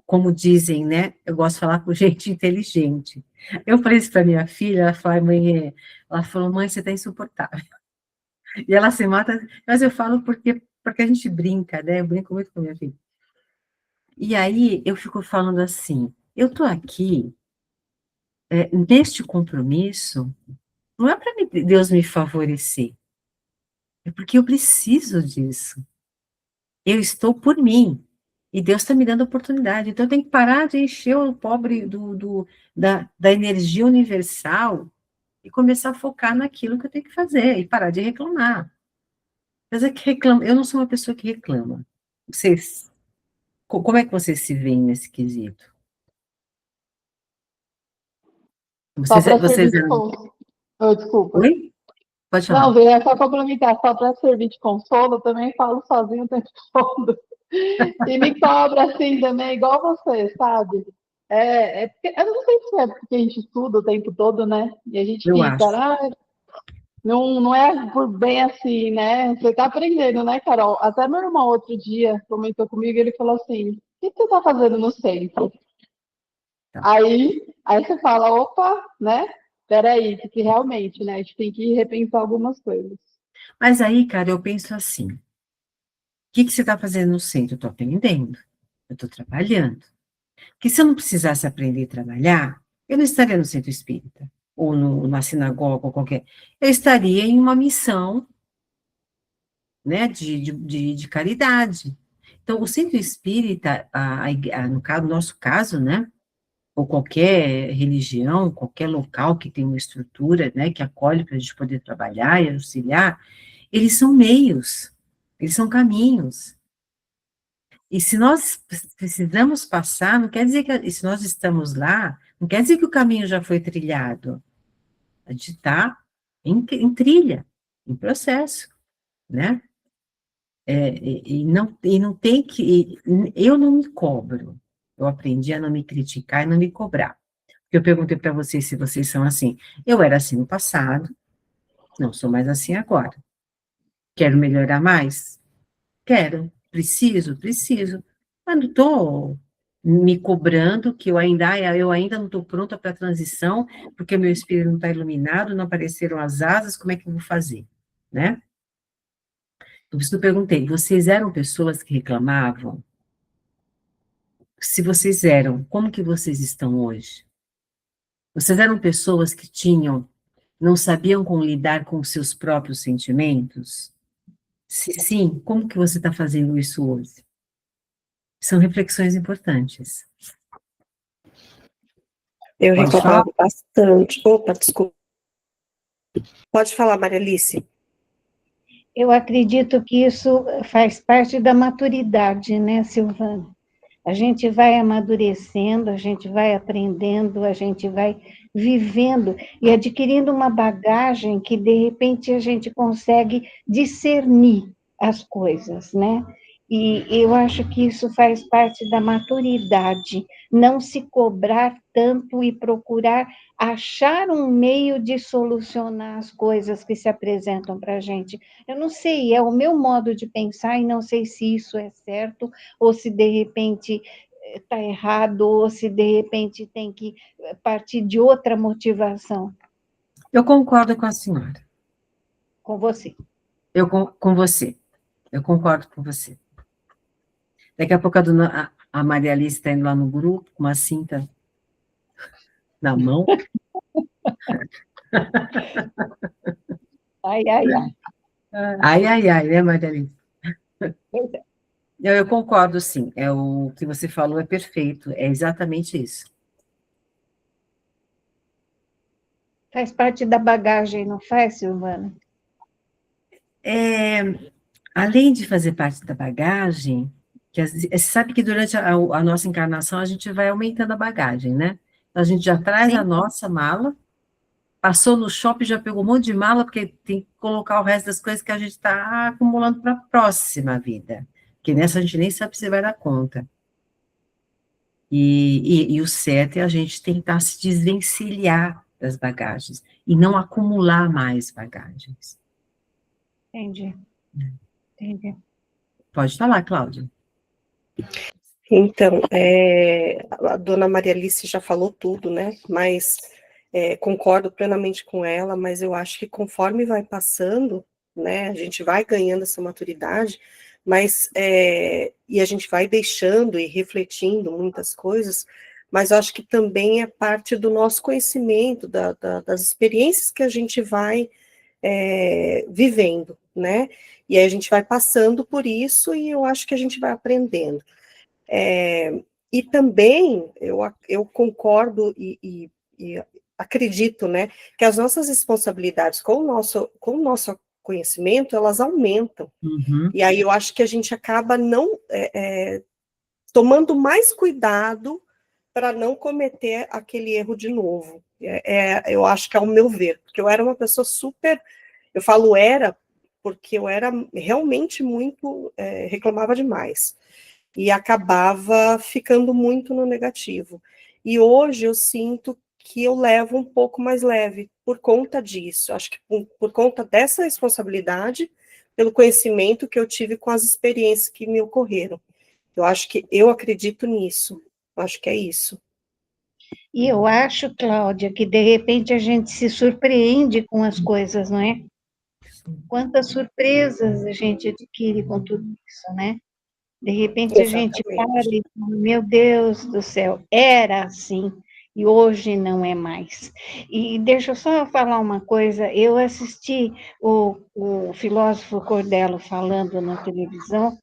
Speaker 1: como dizem, né? Eu gosto de falar com gente inteligente. Eu falei isso para minha filha, ela falou, mãe, você está insuportável. E ela se mata, mas eu falo porque a gente brinca, né? Eu brinco muito com minha filha. E aí eu fico falando assim, eu estou aqui, neste compromisso, não é para Deus me favorecer, é porque eu preciso disso. Eu estou por mim. E Deus está me dando oportunidade. Então, eu tenho que parar de encher o pobre da energia universal e começar a focar naquilo que eu tenho que fazer e parar de reclamar. Mas é que reclama, eu não sou uma pessoa que reclama. Vocês, como é que vocês se veem nesse quesito?
Speaker 5: Só para
Speaker 1: Vocês
Speaker 5: servir de
Speaker 1: eram...
Speaker 5: consolo. Oh, desculpa.
Speaker 1: Oi? Pode
Speaker 5: Não,
Speaker 1: falar.
Speaker 5: é só complementar, só para servir de consolo, eu também falo sozinho o tempo todo. E me cobra assim também, igual você, sabe? Porque, eu não sei se é porque a gente estuda o tempo todo, né? E a gente
Speaker 1: Eu
Speaker 5: fica,
Speaker 1: acho.
Speaker 5: não é por bem assim, né? Você tá aprendendo, né, Carol? Até meu irmão outro dia comentou comigo, ele falou assim: o que você tá fazendo no centro?
Speaker 1: Tá.
Speaker 5: Aí você fala, opa, né? Peraí, porque realmente, né? A gente tem que repensar algumas coisas.
Speaker 1: Mas aí, cara, eu penso assim, o que você está fazendo no centro? Eu estou aprendendo, eu estou trabalhando. Porque se eu não precisasse aprender a trabalhar, eu não estaria no centro espírita, ou na sinagoga, ou qualquer. Eu estaria em uma missão, né, de caridade. Então, o centro espírita, no nosso caso, né, ou qualquer religião, qualquer local que tem uma estrutura, né, que acolhe para a gente poder trabalhar e auxiliar, eles são meios, eles são caminhos. E se nós precisamos passar, não quer dizer que, se nós estamos lá, não quer dizer que o caminho já foi trilhado. A gente está em trilha, em processo, né? E não tem que. Eu não me cobro. Eu aprendi a não me criticar e não me cobrar. Eu perguntei para vocês se vocês são assim. Eu era assim no passado, não sou mais assim agora. Quero melhorar mais? Quero. Preciso. Mas não estou me cobrando que eu ainda não estou pronta para a transição, porque meu espírito não está iluminado, não apareceram as asas, como é que eu vou fazer, né? Por isso que eu perguntei, vocês eram pessoas que reclamavam? Se vocês eram, como que vocês estão hoje? Vocês eram pessoas que não sabiam como lidar com os seus próprios sentimentos? Se sim, como que você está fazendo isso hoje? São reflexões importantes.
Speaker 4: Eu
Speaker 1: Pode falar?
Speaker 4: reclamava bastante. Opa, desculpa. Pode falar, Maria Alice.
Speaker 3: Eu acredito que isso faz parte da maturidade, né, Silvana? A gente vai amadurecendo, a gente vai aprendendo, a gente vai vivendo e adquirindo uma bagagem que, de repente, a gente consegue discernir as coisas, né? E eu acho que isso faz parte da maturidade, não se cobrar tanto e procurar achar um meio de solucionar as coisas que se apresentam para a gente. Eu não sei, é o meu modo de pensar e não sei se isso é certo ou se de repente está errado, ou se de repente tem que partir de outra motivação.
Speaker 1: Eu concordo com a senhora.
Speaker 3: Com você.
Speaker 1: Com você. Eu concordo com você. Daqui a pouco a Maria Alice está indo lá no grupo, com uma cinta na mão.
Speaker 3: Ai, ai, ai.
Speaker 1: Ai, né, Maria Alice?
Speaker 3: Pois é.
Speaker 1: Eu concordo, sim. O que você falou é perfeito. É exatamente isso.
Speaker 3: Faz parte da bagagem, não faz, Silvana?
Speaker 1: Além de fazer parte da bagagem, você sabe que durante a nossa encarnação a gente vai aumentando a bagagem, né? Então, a gente já traz
Speaker 3: Sim.
Speaker 1: a nossa mala, Passou no shopping, já pegou um monte de mala, porque tem que colocar o resto das coisas que a gente está acumulando para a próxima vida. Que nessa a gente nem sabe se vai dar conta. E o certo é a gente tentar se desvencilhar das bagagens e não acumular mais bagagens.
Speaker 3: Entendi. Entendi.
Speaker 1: Pode falar, Cláudia.
Speaker 4: Então, a dona Maria Alice já falou tudo, né? Mas concordo plenamente com ela, mas eu acho que conforme vai passando, né, a gente vai ganhando essa maturidade, mas e a gente vai deixando e refletindo muitas coisas, mas eu acho que também é parte do nosso conhecimento, das experiências que a gente vai vivendo, né? E aí a gente vai passando por isso e eu acho que a gente vai aprendendo. E também eu concordo e acredito, né, que as nossas responsabilidades com o nosso conhecimento, elas aumentam.
Speaker 1: Uhum.
Speaker 4: E aí eu acho que a gente acaba não tomando mais cuidado para não cometer aquele erro de novo. Eu acho que é o meu ver, porque eu era uma pessoa super, eu falo era, porque eu era realmente muito, reclamava demais. E acabava ficando muito no negativo. E hoje eu sinto que eu levo um pouco mais leve por conta disso. Acho que por conta dessa responsabilidade, pelo conhecimento que eu tive com as experiências que me ocorreram. Eu acredito nisso. Acho que é isso.
Speaker 3: E eu acho, Cláudia, que de repente a gente se surpreende com as coisas, não é? Quantas surpresas a gente adquire com tudo isso, né? De repente a gente para
Speaker 4: Exatamente.
Speaker 3: e fala, meu Deus do céu, era assim e hoje não é mais. E deixa eu só falar uma coisa, eu assisti o filósofo Cordello falando na televisão,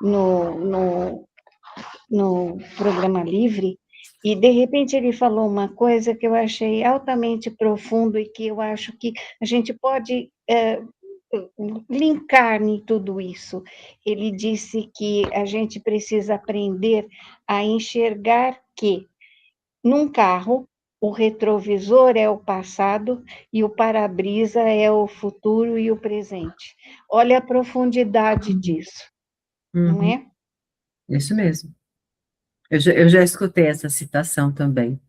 Speaker 3: no programa Livre, e de repente ele falou uma coisa que eu achei altamente profundo e que eu acho que a gente pode linkar em tudo isso. Ele disse que a gente precisa aprender a enxergar que num carro o retrovisor é o passado e o para-brisa é o futuro e o presente. Olha a profundidade disso, não
Speaker 1: Uhum.
Speaker 3: é?
Speaker 1: Isso mesmo. Eu já escutei essa citação também.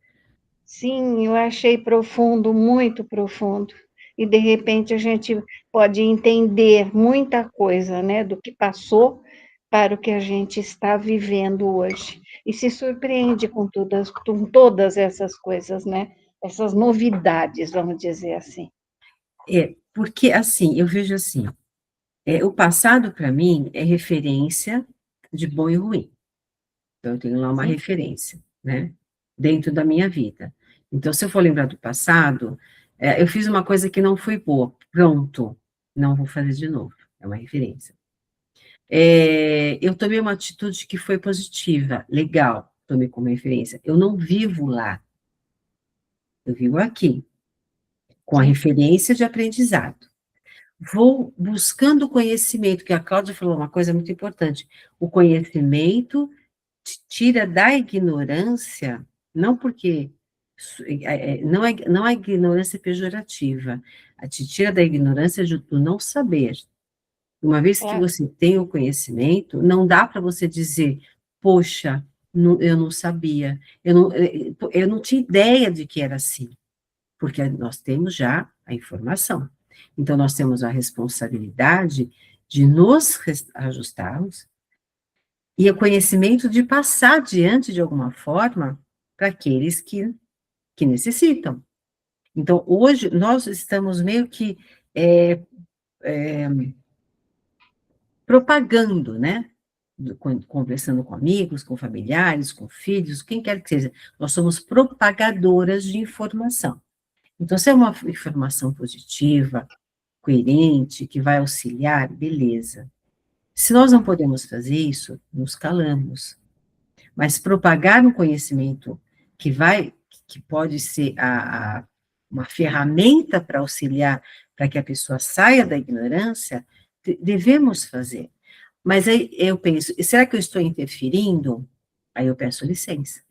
Speaker 3: Sim, eu achei profundo, muito profundo. E de repente a gente pode entender muita coisa, né, do que passou para o que a gente está vivendo hoje. E se surpreende com todas essas coisas, né? Essas novidades, vamos dizer assim.
Speaker 1: Porque, assim, eu vejo assim, o passado, para mim, é referência de bom e ruim. Então, eu tenho lá uma
Speaker 3: Sim,
Speaker 1: referência, né, dentro da minha vida. Então, se eu for lembrar do passado, eu fiz uma coisa que não foi boa, pronto, não vou fazer de novo, é uma referência. Eu tomei uma atitude que foi positiva, legal, tomei como referência. Eu não vivo lá, eu vivo aqui, com a
Speaker 3: sim.
Speaker 1: referência de aprendizado. Vou buscando conhecimento, que a Cláudia falou uma coisa muito importante. O conhecimento te tira da ignorância, não porque não a ignorância pejorativa, te tira da ignorância do não saber. Uma vez que
Speaker 3: Claro.
Speaker 1: você tem o conhecimento, não dá para você dizer, poxa, eu não sabia, eu não tinha ideia de que era assim, porque nós temos já a informação. Então, nós temos a responsabilidade de nos ajustarmos e o conhecimento de passar adiante de alguma forma para aqueles que necessitam. Então, hoje, nós estamos meio que propagando, né? Conversando com amigos, com familiares, com filhos, quem quer que seja. Nós somos propagadoras de informação. Então, se é uma informação positiva, coerente, que vai auxiliar, beleza. Se nós não podemos fazer isso, nos calamos. Mas propagar um conhecimento que pode ser uma ferramenta para auxiliar, para que a pessoa saia da ignorância, devemos fazer. Mas aí eu penso, será que eu estou interferindo? Aí eu peço licença.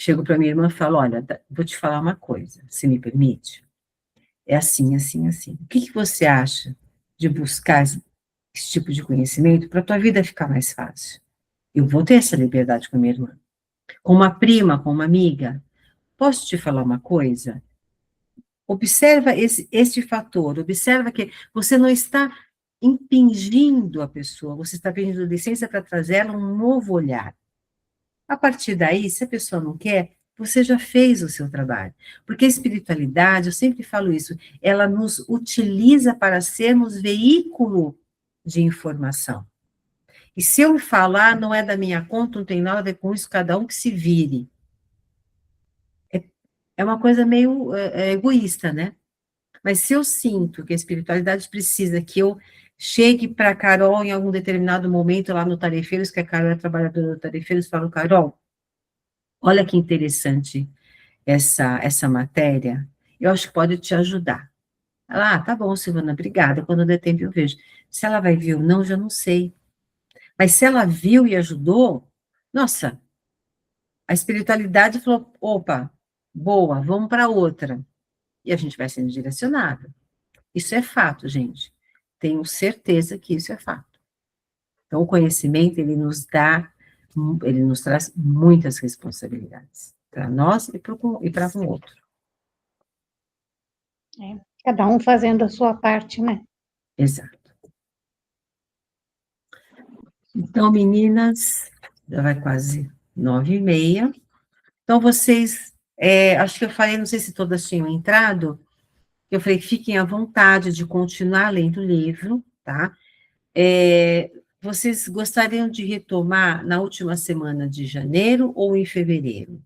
Speaker 1: chego para minha irmã e falo, olha, vou te falar uma coisa, se me permite? É assim, assim, assim. O que você acha de buscar esse tipo de conhecimento para a tua vida ficar mais fácil? Eu vou ter essa liberdade com a minha irmã. Com uma prima, com uma amiga, posso te falar uma coisa? Observa este fator, observa que você não está impingindo a pessoa, você está pedindo licença para trazer ela um novo olhar. A partir daí, se a pessoa não quer, você já fez o seu trabalho. Porque a espiritualidade, eu sempre falo isso, ela nos utiliza para sermos veículo de informação. E se eu falar, não é da minha conta, não tem nada a ver com isso, cada um que se vire. É uma coisa meio egoísta, né? Mas se eu sinto que a espiritualidade precisa que eu chegue para a Carol em algum determinado momento lá no Tarefeiros, que a Carol é trabalhadora do Tarefeiros, falo, Carol, olha que interessante essa matéria, eu acho que pode te ajudar. Ela, tá bom, Silvana, obrigada, quando der tempo eu vejo. Se ela vai ver ou não, eu já não sei. Mas se ela viu e ajudou, nossa, a espiritualidade falou, opa, boa, vamos para outra. E a gente vai sendo direcionado. Isso é fato, gente. Tenho certeza que isso é fato. Então, o conhecimento, ele nos traz muitas responsabilidades, para nós e para com o outro.
Speaker 3: Cada um fazendo a sua parte, né?
Speaker 1: Exato. Então, meninas, já vai quase 9h30. Então, vocês, acho que eu falei, não sei se todas tinham entrado, eu falei, fiquem à vontade de continuar lendo o livro, tá? Vocês gostariam de retomar na última semana de janeiro ou em fevereiro?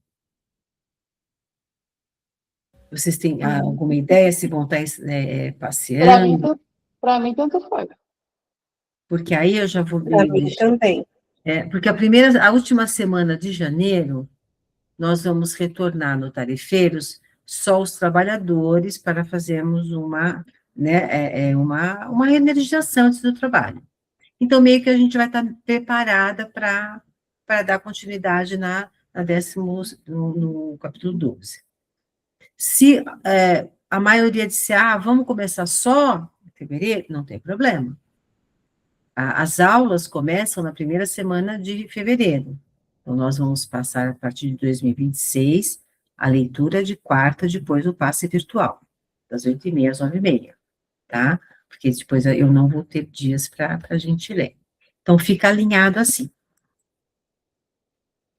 Speaker 1: Vocês têm alguma ideia se vão estar passeando?
Speaker 5: Para mim, tanto faz.
Speaker 1: Porque aí eu já vou
Speaker 4: Para mim também.
Speaker 1: Porque a última semana de janeiro, nós vamos retornar no Tarefeiros só os trabalhadores para fazermos uma reenergização do trabalho. Então, meio que a gente vai estar preparada para dar continuidade no capítulo 12. Se a maioria disser, vamos começar só em fevereiro, não tem problema. As aulas começam na primeira semana de fevereiro. Então, nós vamos passar, a partir de 2026, a leitura de quarta, depois do passe virtual, das 8h30 às 9h30, tá? Porque depois eu não vou ter dias para a gente ler. Então, fica alinhado assim.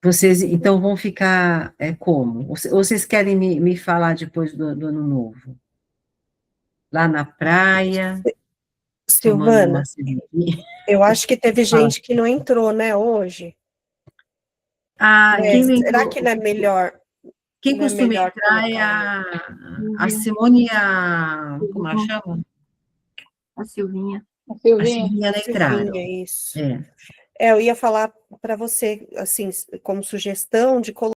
Speaker 1: Vocês, então, vão ficar como? Ou vocês querem me falar depois do Ano Novo? Lá na praia, tomando uma
Speaker 4: Silvana,
Speaker 1: cervejinha?
Speaker 4: eu acho que teve gente que não entrou, né, hoje. Será que não é melhor?
Speaker 1: Quem costuma entrar é a Simone e a... Como ela chama?
Speaker 2: A Silvinha.
Speaker 5: A
Speaker 1: A
Speaker 5: Silvinha.
Speaker 1: Silvinha entraram.
Speaker 4: Isso. Eu ia falar para você, assim, como sugestão de colocar